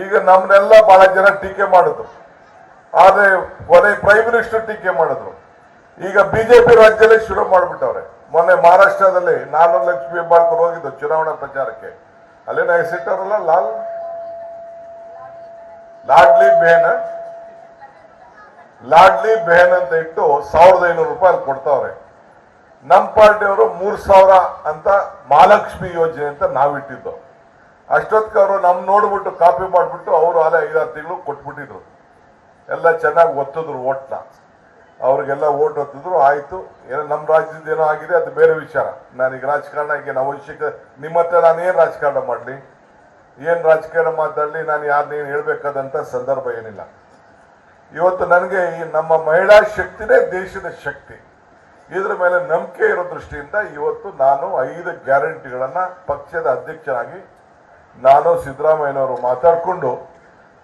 ಈಗ ನಮ್ಮನ್ನೆಲ್ಲ ಬಹಳ ಜನ ಟೀಕೆ ಮಾಡಿದ್ರು, ಆದ್ರೆ ಕೊನೆ ಪ್ರೈಮ್ ಮಿನಿಸ್ಟರ್ ಟೀಕೆ ಮಾಡಿದ್ರು. ಈಗ ಬಿಜೆಪಿ ರಾಜ್ಯದಲ್ಲಿ ಶುರು ಮಾಡಿಬಿಟ್ಟವ್ರೆ. ಮೊನ್ನೆ ಮಹಾರಾಷ್ಟ್ರದಲ್ಲಿ ನಾನು ಲಕ್ಷ್ಮೀ ಹೆಬ್ಬಾಳ್ಕರ್ ಹೋಗಿದ್ದು ಚುನಾವಣಾ ಪ್ರಚಾರಕ್ಕೆ. ಅಲ್ಲೇನ ಹೆಸರಿಟ್ಟವ್ರಲ್ಲ, ಲಾಡ್ಲಿ ಬೆಹನ್ ಅಂತ ಇಟ್ಟು 1500 ರೂಪಾಯಿ ಕೊಡ್ತಾವ್ರೆ. ನಮ್ಮ ಪಾರ್ಟಿಯವರು 3000 ಅಂತ ಮಹಾಲಕ್ಷ್ಮಿ ಯೋಜನೆ ಅಂತ ನಾವಿಟ್ಟಿದ್ದು. ಅಷ್ಟೊತ್ತಿಗೆ ಅವರು ನಮ್ ನೋಡ್ಬಿಟ್ಟು ಕಾಪಿ ಮಾಡ್ಬಿಟ್ಟು ಅವರು ಅಲ್ಲೇ 5-6 ತಿಂಗಳು ಕೊಟ್ಬಿಟ್ಟಿದ್ರು. ಎಲ್ಲ ಚೆನ್ನಾಗಿ ಒತ್ತಿದ್ರು ಓಟ್ನ, ಅವ್ರಿಗೆಲ್ಲ ಓಟ್ ಒತ್ತಿದ್ರು. ಆಯ್ತು, ಏನೋ ನಮ್ಮ ರಾಜ್ಯದ ಏನೋ ಆಗಿದೆ, ಅದು ಬೇರೆ ವಿಚಾರ. ನಾನೀಗ ರಾಜಕಾರಣ ಈಗ ಅವಶ್ಯಕ ನಿಮ್ಮ ಹತ್ರ ನಾನು ಏನ್ ರಾಜಕಾರಣ ಮಾಡ್ಲಿ, ಏನ್ ರಾಜಕಾರಣ ಮಾತಾಡ್ಲಿ, ನಾನು ಯಾರನ್ನೇನು ಹೇಳ್ಬೇಕಾದಂತ ಸಂದರ್ಭ ಏನಿಲ್ಲ. ಇವತ್ತು ನನಗೆ ಈ ನಮ್ಮ ಮಹಿಳಾ ಶಕ್ತಿನೇ ದೇಶದ ಶಕ್ತಿ. ಇದ್ರ ಮೇಲೆ ನಂಬಿಕೆ ಇರೋ ದೃಷ್ಟಿಯಿಂದ ಇವತ್ತು ನಾನು 5 ಗ್ಯಾರಂಟಿಗಳನ್ನ ಪಕ್ಷದ ಅಧ್ಯಕ್ಷನಾಗಿ ನಾನು ಸಿದ್ದರಾಮಯ್ಯನವರು ಮಾತಾಡಿಕೊಂಡು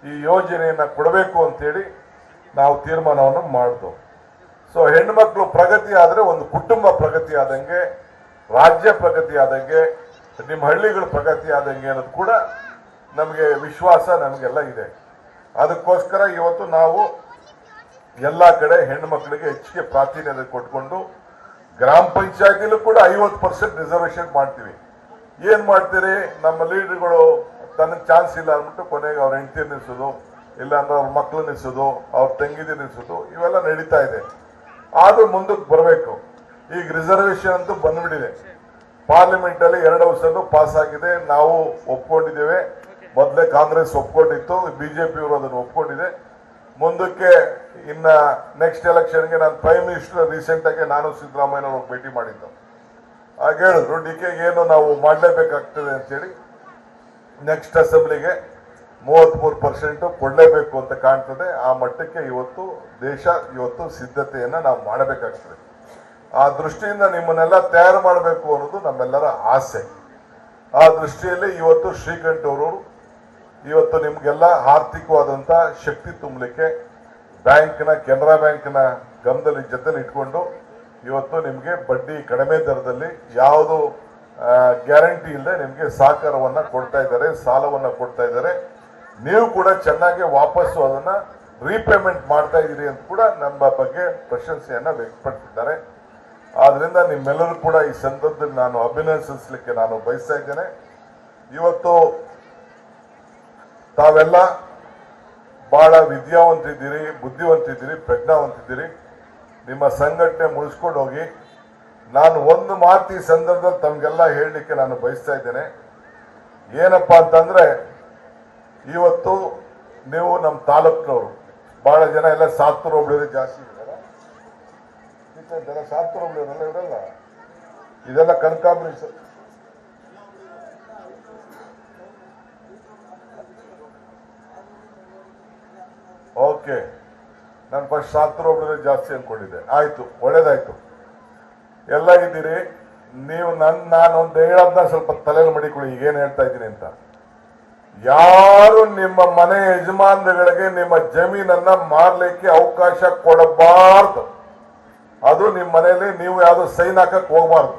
ಈ ಯೋಜನೆಯನ್ನ ಕೊಡಬೇಕು ಅಂತೇಳಿ ನಾವು ತೀರ್ಮಾನವನ್ನು ಮಾಡಿದ್ವು. ಸೊ ಹೆಣ್ಮಕ್ಳು ಪ್ರಗತಿ ಆದ್ರೆ ಒಂದು ಕುಟುಂಬ ಪ್ರಗತಿ ಆದಂಗೆ, ರಾಜ್ಯ ಪ್ರಗತಿ ಆದಂಗೆ, ನಿಮ್ಮ ಹಳ್ಳಿಗಳ ಪ್ರಗತಿ ಆದಂಗೆ ಅನ್ನೋದು ಕೂಡ ನಮಗೆ ವಿಶ್ವಾಸ ನಮಗೆಲ್ಲ ಇದೆ. ಅದಕ್ಕೋಸ್ಕರ ಇವತ್ತು ನಾವು ಎಲ್ಲ ಕಡೆ ಹೆಣ್ಣು ಮಕ್ಕಳಿಗೆ ಹೆಚ್ಚಿಗೆ ಪ್ರಾತಿನಿಧ್ಯ ಕೊಟ್ಕೊಂಡು ಗ್ರಾಮ ಪಂಚಾಯತಿಲೂ ಕೂಡ 50% ರಿಸರ್ವೇಶನ್ ಮಾಡ್ತೀವಿ. ಏನ್ ಮಾಡ್ತೀರಿ, ನಮ್ಮ ಲೀಡರ್ಗಳು ತನಗೆ ಚಾನ್ಸ್ ಇಲ್ಲ ಅಂದ್ಬಿಟ್ಟು ಕೊನೆಗೆ ಅವ್ರ ಹೆಂಡತಿ ನಿಲ್ಸೋದು, ಇಲ್ಲ ಅಂದ್ರೆ ಅವ್ರ ಮಕ್ಳು ನಿಲ್ಸೋದು, ಅವ್ರ ತಂಗಿದಿ ನಿಲ್ಸೋದು, ಇವೆಲ್ಲ ನಡೀತಾ ಇದೆ. ಆದ್ರೂ ಮುಂದಕ್ಕೆ ಬರಬೇಕು. ಈಗ ರಿಸರ್ವೇಶನ್ ಅಂತೂ ಬಂದ್ಬಿಟ್ಟಿದೆ. ಪಾರ್ಲಿಮೆಂಟ್ ಅಲ್ಲಿ 2 ವರ್ಷನೂ ಪಾಸ್ ಆಗಿದೆ, ನಾವು ಒಪ್ಕೊಂಡಿದ್ದೇವೆ. ಮೊದಲೇ ಕಾಂಗ್ರೆಸ್ ಒಪ್ಕೊಂಡಿತ್ತು, ಬಿಜೆಪಿ ಅವರು ಅದನ್ನು ಒಪ್ಕೊಂಡಿದೆ. ಮುಂದಕ್ಕೆ ಇನ್ನ ನೆಕ್ಸ್ಟ್ ಎಲೆಕ್ಷನ್ಗೆ ನಾನು ಪ್ರೈಮ್ ಮಿನಿಸ್ಟರ್ ರೀಸೆಂಟ್ ಆಗಿ ನಾನು ಸಿದ್ದರಾಮಯ್ಯ ಭೇಟಿ ಮಾಡಿದ್ದು. ಆಗ ಹೇಳಿದ್ರು ಡಿಕೆ ಏನು ನಾವು ಮಾಡಲೇಬೇಕಾಗ್ತದೆ ಅಂತೇಳಿ ನೆಕ್ಸ್ಟ್ ಅಸೆಂಬ್ಲಿಗೆ 33% ಕೊಡಲೇಬೇಕು ಅಂತ ಕಾಣ್ತದೆ. ಆ ಮಟ್ಟಕ್ಕೆ ಇವತ್ತು ದೇಶ ಸಿದ್ಧತೆಯನ್ನ ನಾವು ಮಾಡಬೇಕಾಗ್ತದೆ. ಆ ದೃಷ್ಟಿಯಿಂದ ನಿಮ್ಮನ್ನೆಲ್ಲ ತಯಾರು ಮಾಡಬೇಕು ಅನ್ನೋದು ನಮ್ಮೆಲ್ಲರ ಆಸೆ. ಆ ದೃಷ್ಟಿಯಲ್ಲಿ ಇವತ್ತು ಶ್ರೀಕಂಠ್ ಅವರು ಇವತ್ತು ನಿಮ್ಗೆಲ್ಲ ಆರ್ಥಿಕವಾದಂತ ಶಕ್ತಿ ತುಂಬಲಿಕ್ಕೆ ಕೆನರಾ ಬ್ಯಾಂಕ್ನ ಗಮನದಲ್ಲಿ ಜೊತೆಲಿ ಇಟ್ಕೊಂಡು ಇವತ್ತು ನಿಮ್ಗೆ ಬಡ್ಡಿ ಕಡಿಮೆ ದರದಲ್ಲಿ ಯಾವುದು ಗ್ಯಾರಂಟಿ ಇಲ್ಲದೆ ನಿಮ್ಗೆ ಸಹಕಾರವನ್ನ ಕೊಡ್ತಾ ಇದ್ದಾರೆ, ಸಾಲವನ್ನ ಕೊಡ್ತಾ ಇದ್ದಾರೆ. ನೀವು ಕೂಡ ಚೆನ್ನಾಗಿ ವಾಪಸ್ಸು ಅದನ್ನ ರೀಪೇಮೆಂಟ್ ಮಾಡ್ತಾ ಇದ್ದೀರಿ ಅಂತ ಕೂಡ ನಮ್ಮ ಬಗ್ಗೆ ಪ್ರಶಂಸೆಯನ್ನ ವ್ಯಕ್ತಪಡಿಸಿದ್ದಾರೆ. ಆದ್ರಿಂದ ನಿಮ್ಮೆಲ್ಲರೂ ಕೂಡ ಈ ಸಂದರ್ಭದಲ್ಲಿ ನಾನು ಅಭಿನಂದಿಸಲಿಕ್ಕೆ ನಾನು ಬಯಸ್ತಾ ಇದ್ದೇನೆ. ಇವತ್ತು ತಾವೆಲ್ಲ ಬಹಳ ವಿದ್ಯಾವಂತಿದ್ದೀರಿ, ಬುದ್ಧಿವಂತಿದ್ದೀರಿ, ಪ್ರಜ್ಞಾವಂತಿದ್ದೀರಿ. ನಿಮ್ಮ ಸಂಘಟನೆ ಮುಳಿಸ್ಕೊಂಡು ಹೋಗಿ. ನಾನು ಒಂದು ಮಾತು ಈ ಸಂದರ್ಭದಲ್ಲಿ ತಮಗೆಲ್ಲ ಹೇಳಲಿಕ್ಕೆ ನಾನು ಬಯಸ್ತಾ ಇದ್ದೇನೆ. ಏನಪ್ಪಾ ಅಂತಂದ್ರೆ, ಇವತ್ತು ನೀವು ನಮ್ಮ ತಾಲೂಕಿನವರು ಬಹಳ ಜನ ಎಲ್ಲ ಸಾತ್ತೂರು ಹೋಬಳಿ ಜಾಸ್ತಿ ಇದ್ದಾರೆ. ಸಾತ್ತೂರು ಹೋಬಳಿಯವರೆಲ್ಲ ಇವರಲ್ಲ, ಇದೆಲ್ಲ ಕನಕಾಂಬರಿ. ಓಕೆ, ನಾನು ಫಸ್ಟ್ ಸಾತ್ತೂರು ಹೋಬಳಿ ಜಾಸ್ತಿ ಅನ್ಕೊಂಡಿದ್ದೆ. ಆಯ್ತು, ಒಳ್ಳೇದಾಯ್ತು, ಎಲ್ಲ ಇದ್ದೀರಿ ನೀವು. ನಾನು ಒಂದು ಹೇಳೋದನ್ನ ಸ್ವಲ್ಪ ತಲೆಯಲ್ಲಿ ಮಡಿಕೊಳ್ಳಿ, ಈಗೇನು ಹೇಳ್ತಾ ಇದ್ದೀನಿ ಅಂತ. ಯಾರು ನಿಮ್ಮ ಮನೆ ಯಜಮಾನರುಗಳಿಗೆ ನಿಮ್ಮ ಜಮೀನನ್ನ ಮಾರ್ಲಿಕ್ಕೆ ಅವಕಾಶ ಕೊಡಬಾರ್ದು. ಅದು ನಿಮ್ಮ ಮನೆಯಲ್ಲಿ ನೀವು ಯಾವ್ದು ಸೈನ್ ಹಾಕಕ್ ಹೋಗಬಾರ್ದು.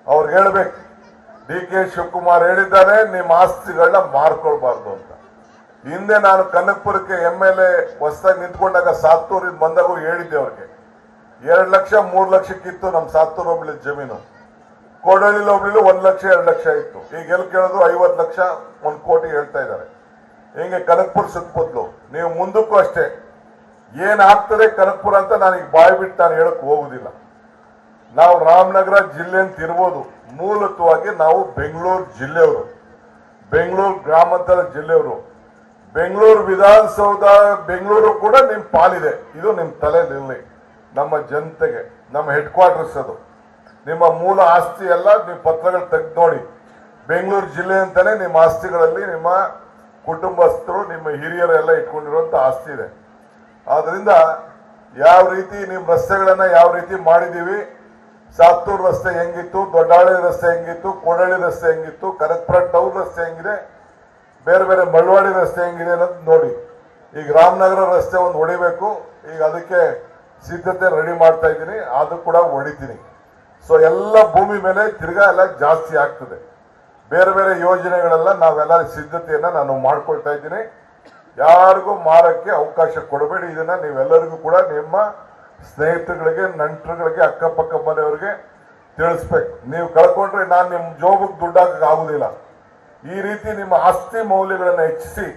ಅವ್ರಿಗೆ ಹೇಳ್ಬೇಕು, ಡಿ.ಕೆ. ಶಿವಕುಮಾರ್ ಹೇಳಿದ್ದಾರೆ ನಿಮ್ಮ ಆಸ್ತಿಗಳನ್ನ ಮಾರ್ಕೊಳ್ಬಾರ್ದು ಅಂತ. ಹಿಂದೆ ನಾನು ಕನಕಪುರಕ್ಕೆ MLA ಹೊಸದಾಗಿ ನಿಂತ್ಕೊಂಡಾಗ ಸಾತ್ತೂರಿಂದ ಬಂದಾಗ ಹೇಳಿದ್ದೆ ಅವ್ರಿಗೆ. 2 ಲಕ್ಷ 3 ಲಕ್ಷಕ್ಕಿತ್ತು ನಮ್ಮ ಸಾತ್ತೂರು ಹೋಬಳಿ ಜಮೀನು. ಕೋಡಳ್ಳಿ ಹೋಬಳಿಲು 1 ಲಕ್ಷ 2 ಲಕ್ಷ ಇತ್ತು. ಈಗ ಎಲ್ಲಿ ಕೇಳೋದು 50 ಲಕ್ಷ 1 ಕೋಟಿ ಹೇಳ್ತಾ ಇದ್ದಾರೆ. ಹಿಂಗೆ ಕನಕಪುರ ಸುತ್ತಮುತ್ತಲು ನೀವು ಮುಂದಕ್ಕೂ ಅಷ್ಟೇ ಏನ್ ಆಗ್ತದೆ ಕನಕಪುರ ಅಂತ ನಾನೀಗ ಬಾಯಿ ಬಿಟ್ಟು ನಾನು ಹೇಳಕ್ ಹೋಗುದಿಲ್ಲ. ನಾವು ರಾಮನಗರ ಜಿಲ್ಲೆ ಅಂತ ಇರ್ಬೋದು, ಮೂಲತವಾಗಿ ನಾವು ಬೆಂಗಳೂರು ಜಿಲ್ಲೆಯವರು, ಬೆಂಗಳೂರು ಗ್ರಾಮಾಂತರ ಜಿಲ್ಲೆಯವರು. ಬೆಂಗಳೂರು ವಿಧಾನಸೌಧ ಬೆಂಗಳೂರು ಕೂಡ ನಿಮ್ ಪಾಲಿದೆ. ಇದು ನಿಮ್ ತಲೆಯಲ್ಲಿ ನಮ್ಮ ಜನತೆಗೆ ನಮ್ಮ ಹೆಡ್ ಕ್ವಾರ್ಟರ್ಸ್ ಅದು. ನಿಮ್ಮ ಮೂಲ ಆಸ್ತಿ ಎಲ್ಲ ನೀವು ಪತ್ರಗಳು ತೆಗೆದು ನೋಡಿ. ಬೆಂಗಳೂರು ಜಿಲ್ಲೆ ಅಂತಾನೆ ನಿಮ್ಮ ಆಸ್ತಿಗಳಲ್ಲಿ ನಿಮ್ಮ ಕುಟುಂಬಸ್ಥರು ನಿಮ್ಮ ಹಿರಿಯರೆಲ್ಲ ಇಟ್ಕೊಂಡಿರುವಂತ ಆಸ್ತಿ ಇದೆ. ಆದ್ರಿಂದ ಯಾವ ರೀತಿ ನಿಮ್ಮ ರಸ್ತೆಗಳನ್ನ ಯಾವ ರೀತಿ ಮಾಡಿದೀವಿ, ಸಾತ್ತೂರು ರಸ್ತೆ ಹೆಂಗಿತ್ತು, ದೊಡ್ಡಾಳಿ ರಸ್ತೆ ಹೆಂಗಿತ್ತು, ಕೋಡಳ್ಳಿ ರಸ್ತೆ ಹೆಂಗಿತ್ತು, ಕನಕಪುರ ಟೌನ್ ರಸ್ತೆ ಹೆಂಗಿದೆ, ಬೇರೆ ಬೇರೆ ಮಳವಾಡಿ ರಸ್ತೆ ಹೆಂಗಿದೆ ಅನ್ನೋದು ನೋಡಿ. ಈಗ ರಾಮನಗರ ರಸ್ತೆ ಒಂದು ಹೊಡಿಬೇಕು, ಈಗ ಅದಕ್ಕೆ ಸಿದ್ಧತೆ ರೆಡಿ ಮಾಡ್ತಾ ಇದ್ದೀನಿ, ಅದು ಕೂಡ ಹೊಡಿತೀನಿ. ಸೊ ಎಲ್ಲ ಭೂಮಿ ಮೇಲೆ ತಿರ್ಗಾ ಎಲ್ಲ ಜಾಸ್ತಿ ಆಗ್ತದೆ. ಬೇರೆ ಬೇರೆ ಯೋಜನೆಗಳೆಲ್ಲ ನಾವೆಲ್ಲ ಸಿದ್ಧತೆಯನ್ನ ನಾನು ಮಾಡ್ಕೊಳ್ತಾ ಇದ್ದೀನಿ. ಯಾರಿಗೂ ಮಾರಕ್ಕೆ ಅವಕಾಶ ಕೊಡಬೇಡಿ. ಇದನ್ನ ನೀವೆಲ್ಲರಿಗೂ ಕೂಡ ನಿಮ್ಮ ಸ್ನೇಹಿತರುಗಳಿಗೆ, ನಂಟರುಗಳಿಗೆ, ಅಕ್ಕಪಕ್ಕ ಮನೆಯವರಿಗೆ ತಿಳಿಸ್ಬೇಕು. ನೀವು ಕಳ್ಕೊಂಡ್ರೆ ನಾನು ನಿಮ್ಮ ಜೋಬಕ್ಕೆ ದುಡ್ಡು ಹಾಕಕ್ಕೆ ಆಗುದಿಲ್ಲ. ಈ ರೀತಿ ನಿಮ್ಮ ಆಸ್ತಿ ಮೌಲ್ಯಗಳನ್ನು ಹೆಚ್ಚಿಸಿ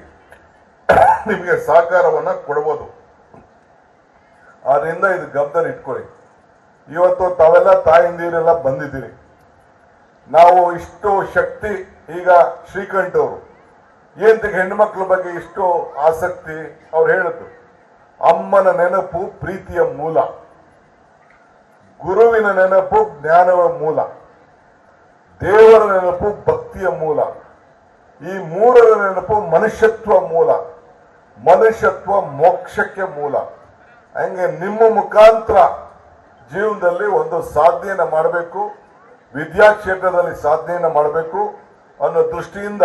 ನಿಮಗೆ ಸಹಕಾರವನ್ನ ಕೊಡಬಹುದು. ಆದ್ರಿಂದ ಇದು ಗಮನ ಇಟ್ಕೊಳ್ಳಿ. ಇವತ್ತು ತಾವೆಲ್ಲ ತಾಯಿಂದಿರೆಲ್ಲ ಬಂದಿದ್ದೀರಿ. ನಾವು ಇಷ್ಟು ಶಕ್ತಿ, ಈಗ ಶ್ರೀಕಂಠ್ ಅವರು ಏಂತಕ್ಕೆ ಹೆಣ್ಣುಮಕ್ಳ ಬಗ್ಗೆ ಇಷ್ಟು ಆಸಕ್ತಿ, ಅವ್ರು ಹೇಳಿದ್ರು ಅಮ್ಮನ ನೆನಪು ಪ್ರೀತಿಯ ಮೂಲ, ಗುರುವಿನ ನೆನಪು ಜ್ಞಾನವ ಮೂಲ, ದೇವರ ನೆನಪು ಭಕ್ತಿಯ ಮೂಲ, ಈ ಮೂರರ ನೆನಪು ಮನುಷ್ಯತ್ವ ಮೂಲ, ಮನುಷ್ಯತ್ವ ಮೋಕ್ಷಕ್ಕೆ ಮೂಲ. ಹಂಗೆ ನಿಮ್ಮ ಮುಖಾಂತರ ಜೀವನದಲ್ಲಿ ಒಂದು ಸಾಧನೆಯನ್ನು ಮಾಡಬೇಕು, ವಿದ್ಯಾಕ್ಷೇತ್ರದಲ್ಲಿ ಸಾಧನೆಯನ್ನು ಮಾಡಬೇಕು ಅನ್ನೋ ದೃಷ್ಟಿಯಿಂದ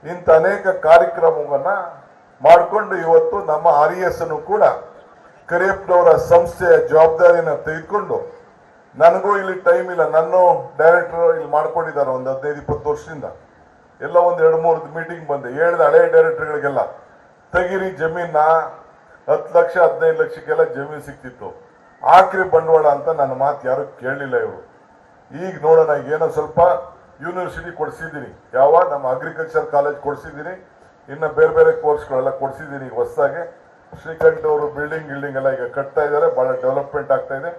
ಇಂಥ ಅನೇಕ ಕಾರ್ಯಕ್ರಮವನ್ನ ಮಾಡಿಕೊಂಡು ಇವತ್ತು ನಮ್ಮ RES ಅನ್ನು ಕೂಡ ಕರಿಯಪ್ಪನವರ ಸಂಸ್ಥೆಯ ಜವಾಬ್ದಾರಿಯನ್ನು ತೆಗೆದುಕೊಂಡು, ನನಗೂ ಇಲ್ಲಿ ಟೈಮ್ ಇಲ್ಲ, ನನ್ನ ಡೈರೆಕ್ಟರ್ ಇಲ್ಲಿ ಮಾಡ್ಕೊಂಡಿದ್ದಾರೆ ಒಂದು 15-20 ವರ್ಷದಿಂದ. ಎಲ್ಲ ಒಂದು 2-3 ಮೀಟಿಂಗ್ ಬಂದೆ, ಹೇಳಿದ ಹಳೆ ಡೈರೆಕ್ಟರ್ಗಳಿಗೆಲ್ಲ ತೆಗೀರಿ ಜಮೀನ, 10 ಲಕ್ಷ 15 ಲಕ್ಷಕ್ಕೆಲ್ಲ ಜಮೀನು ಸಿಕ್ತಿತ್ತು, ಆಕ್ರಿ ಬಂಡವಾಳ ಅಂತ ನನ್ನ ಮಾತು ಯಾರು ಕೇಳಲಿಲ್ಲ ಇವರು. ಈಗ ನೋಡೋಣ, ಏನೋ ಸ್ವಲ್ಪ ಯೂನಿವರ್ಸಿಟಿ ಕೊಡಿಸಿದ್ದೀನಿ, ಯಾವ ನಮ್ಮ ಅಗ್ರಿಕಲ್ಚರ್ ಕಾಲೇಜ್ ಕೊಡಿಸಿದ್ದೀನಿ, ಇನ್ನು ಬೇರೆ ಬೇರೆ ಕೋರ್ಸ್ಗಳೆಲ್ಲ ಕೊಡಿಸಿದ್ದೀನಿ. ಈಗ ಹೊಸದಾಗಿ ಶ್ರೀಕಂಠ್ ಅವರು ಬಿಲ್ಡಿಂಗ್ ಎಲ್ಲ ಈಗ ಕಟ್ತಾ ಇದ್ದಾರೆ, ಬಹಳ ಡೆವಲಪ್ಮೆಂಟ್ ಆಗ್ತಾ ಇದೆ.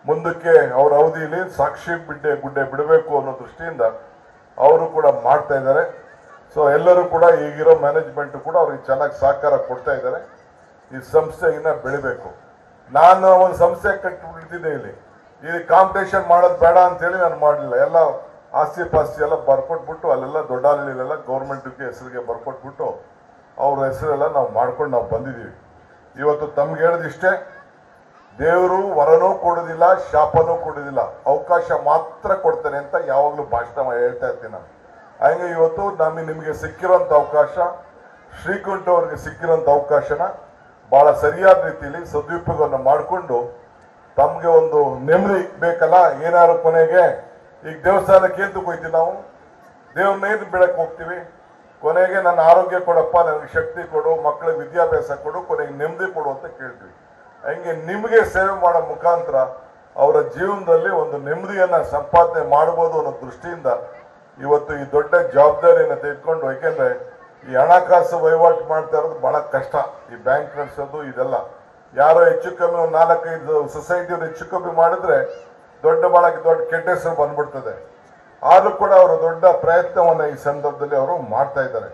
ಮುಂದಕ್ಕೆ ಅವರ ಅವಧಿಯಲ್ಲಿ ಸಾಕ್ಷಿ ಗುಡ್ಡೆ ಬಿಡಬೇಕು ಅನ್ನೋ ದೃಷ್ಟಿಯಿಂದ ಅವರು ಕೂಡ ಮಾಡ್ತಾ ಇದ್ದಾರೆ. ಸೊ ಎಲ್ಲರೂ ಕೂಡ ಈಗಿರೋ ಮ್ಯಾನೇಜ್ಮೆಂಟ್ ಕೂಡ ಅವ್ರಿಗೆ ಚೆನ್ನಾಗಿ ಸಹಕಾರ ಕೊಡ್ತಾ ಇದ್ದಾರೆ. ಈ ಸಂಸ್ಥೆ ಇನ್ನ ಬೆಳಿಬೇಕು. ನಾನು ಒಂದು ಸಂಸ್ಥೆ ಕಟ್ಟಿಬಿಡ್ತಿದ್ದೆ, ಇಲ್ಲಿ ಕಾಂಪಿಟೇಷನ್ ಮಾಡೋದು ಬೇಡ ಅಂತೇಳಿ ನಾನು ಮಾಡಲಿಲ್ಲ. ಎಲ್ಲ ಆಸ್ತಿ ಪಾಸ್ತಿ ಎಲ್ಲ ಬರ್ಕೊಟ್ಬಿಟ್ಟು ಅಲ್ಲೆಲ್ಲ ದೊಡ್ಡಲೆಲ್ಲ ಗೌರ್ಮೆಂಟ್ಗೆ ಹೆಸರಿಗೆ ಬರ್ಕೊಟ್ಬಿಟ್ಟು ಅವ್ರ ಹೆಸರೆಲ್ಲ ನಾವು ಮಾಡ್ಕೊಂಡು ನಾವು ಬಂದಿದ್ದೀವಿ. ಇವತ್ತು ತಮ್ಗೆ ಹೇಳಿದಿಷ್ಟೇ, ದೇವರು ವರನೂ ಕೊಡೋದಿಲ್ಲ, ಶಾಪನೂ ಕೊಡೋದಿಲ್ಲ, ಅವಕಾಶ ಮಾತ್ರ ಕೊಡ್ತಾನೆ ಅಂತ ಯಾವಾಗಲೂ ಭಾಷಣ ಹೇಳ್ತಾ ಇರ್ತೀನಿ ನಾನು. ಹಂಗೆ ಇವತ್ತು ನಿಮಗೆ ಸಿಕ್ಕಿರೋಂಥ ಅವಕಾಶ, ಶ್ರೀಕಂಠ್ ಅವ್ರಿಗೆ ಸಿಕ್ಕಿರೋಂಥ ಅವಕಾಶನ ಬಹಳ ಸರಿಯಾದ ರೀತಿಯಲ್ಲಿ ಸದುಪಯೋಗವನ್ನು ಮಾಡಿಕೊಂಡು ತಮಗೆ ಒಂದು ನೆಮ್ಮದಿ ಬೇಕಲ್ಲ. ಏನಾದ್ರು ಕೊನೆಗೆ ಈಗ ದೇವಸ್ಥಾನಕ್ಕೆ ಏನ್ ಹೋಗ್ತೀವಿ ನಾವು, ದೇವ್ರನ್ನ ಏನು ಬೆಳಕ್ ಹೋಗ್ತೀವಿ, ಕೊನೆಗೆ ನನ್ನ ಆರೋಗ್ಯ ಕೊಡಪ್ಪ, ನನಗೆ ಶಕ್ತಿ ಕೊಡು, ಮಕ್ಕಳಿಗೆ ವಿದ್ಯಾಭ್ಯಾಸ ಕೊಡು, ಕೊನೆಗೆ ನೆಮ್ಮದಿ ಕೊಡು ಅಂತ ಕೇಳ್ತೀವಿ. ಹಂಗೆ ನಿಮಗೆ ಸೇವೆ ಮಾಡೋ ಮುಖಾಂತರ ಅವರ ಜೀವನದಲ್ಲಿ ಒಂದು ನೆಮ್ಮದಿಯನ್ನ ಸಂಪಾದನೆ ಮಾಡಬಹುದು ಅನ್ನೋ ದೃಷ್ಟಿಯಿಂದ ಇವತ್ತು ಈ ದೊಡ್ಡ ಜವಾಬ್ದಾರಿಯನ್ನು ತೆಗೆದುಕೊಂಡು, ಯಾಕೆಂದ್ರೆ ಈ ಹಣಕಾಸು ವಹಿವಾಟು ಮಾಡ್ತಾ ಇರೋದು ಬಹಳ ಕಷ್ಟ. ಈ ಬ್ಯಾಂಕ್ ನಡೆಸೋದು ಇದೆಲ್ಲ ಯಾರೋ ಹೆಚ್ಚು ಕಮ್ಮಿ ಒಂದು 4-5 ಸೊಸೈಟಿಯವರು ಹೆಚ್ಚು ಕಮ್ಮಿ ಮಾಡಿದ್ರೆ ಬಹಳ ದೊಡ್ಡ ಕೆಟ್ಟ ಹೆಸರು ಬಂದ್ಬಿಡ್ತದೆ. ಆದ್ರೂ ಕೂಡ ಅವರು ದೊಡ್ಡ ಪ್ರಯತ್ನವನ್ನ ಈ ಸಂದರ್ಭದಲ್ಲಿ ಅವರು ಮಾಡ್ತಾ ಇದ್ದಾರೆ.